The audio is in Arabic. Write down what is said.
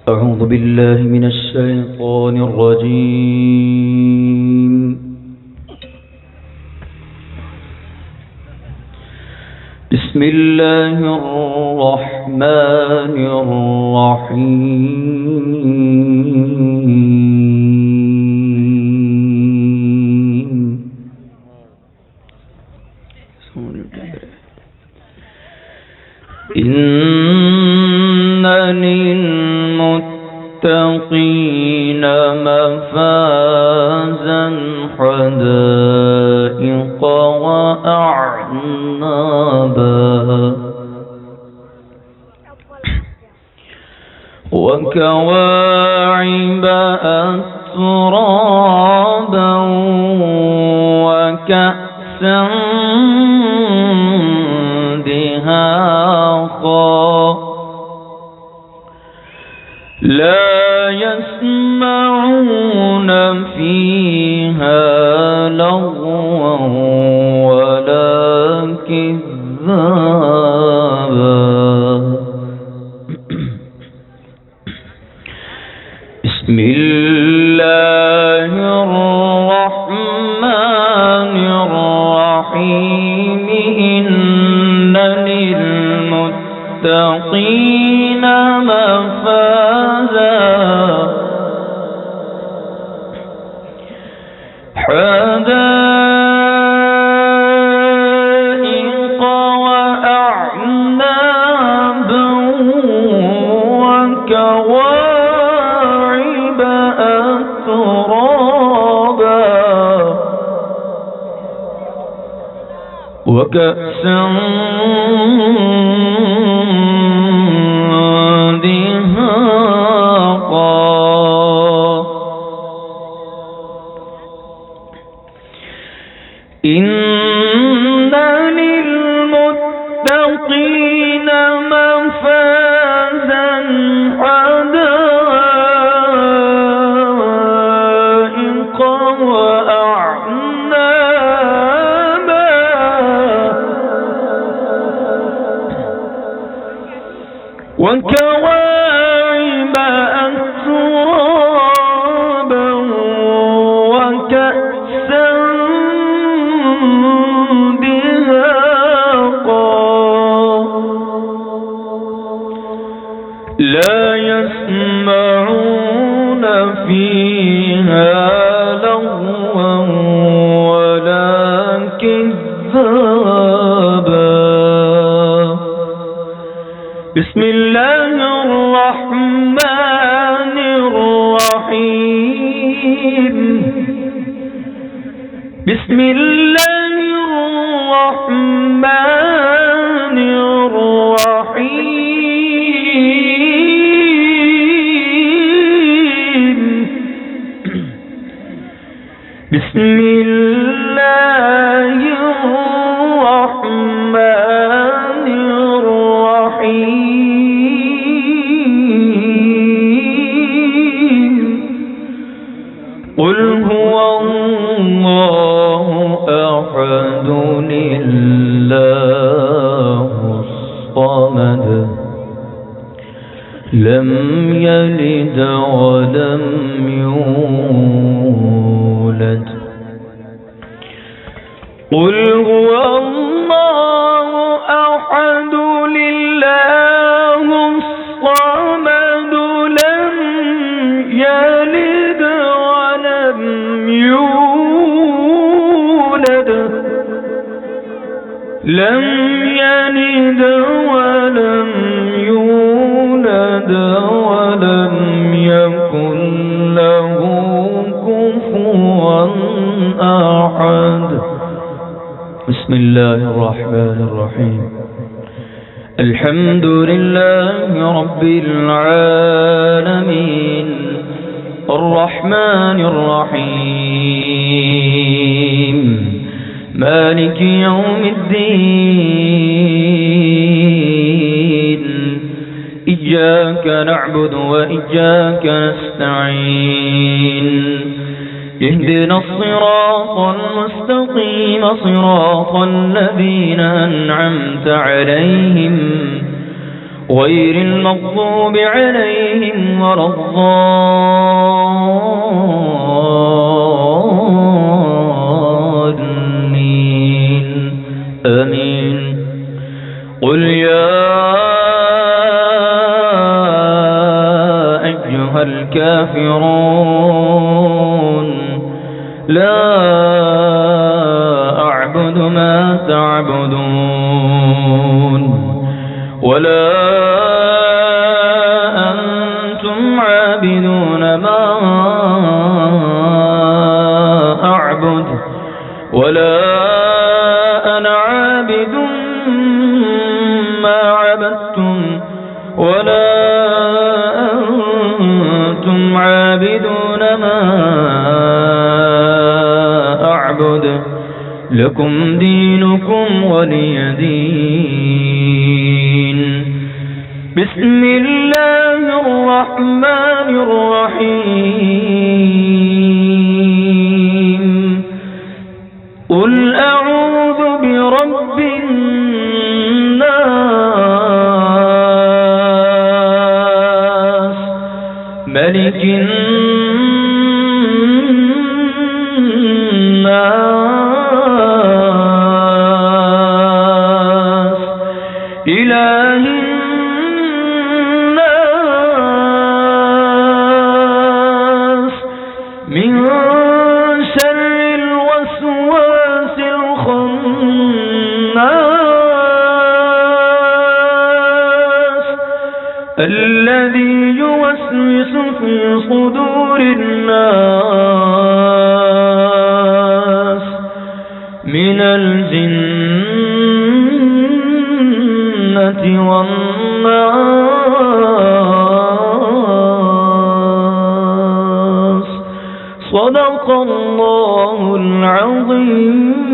أعوذ بالله من الشيطان الرجيم. بسم الله الرحمن الرحيم. إن للمتقين مفازا حدائق وأعنابا وكواعب أترابا وكأسا دهاقا لا يسمعون فيها لغوا ولا كذابا. بسم الله الرحمن الرحيم. إن للمتقين مفازا حدائق وأعنابا وكواعب أترابا وكأسا دهاقا. إن للمتقين مفازا حدائق وأعنابا وكواعب أترابا وكأسا لا يسمعون فيها لغوا ولا كذابا. بسم الله الرحمن الرحيم. بسم الله الرحمن الرحيم. بسم الله الرحمن الرحيم. قل هو الله أحد الله الصمد لم يلد ولم يولد. قل هو الله أحد الله الصمد لم يلد ولم يولد. لم يلد ولم يولد ولم يكن له كفوا أحد. بسم الله الرحمن الرحيم. الحمد لله رب العالمين الرحمن الرحيم مالك يوم الدين. إياك نعبد وإياك نستعين. اهدنا الصراط المستقيم صراط الذين أنعمت عليهم غير المغضوب عليهم ولا الضالين آمين. قل يا أيها الكافرون لا أعبد ما تعبدون ولا أنتم عابدون ما أعبد ولا أنا عابد ما عبدتم ولا أنتم عابدون ما أعبد لكم دينكم ولي دين. بسم الله الرحمن الرحيم. قل أعوذ برب الناس ملك الناس إله الناس من شر الوسواس الخناس الذي يوسوس في صدور الناس من الجنة والناس. صدق الله العظيم.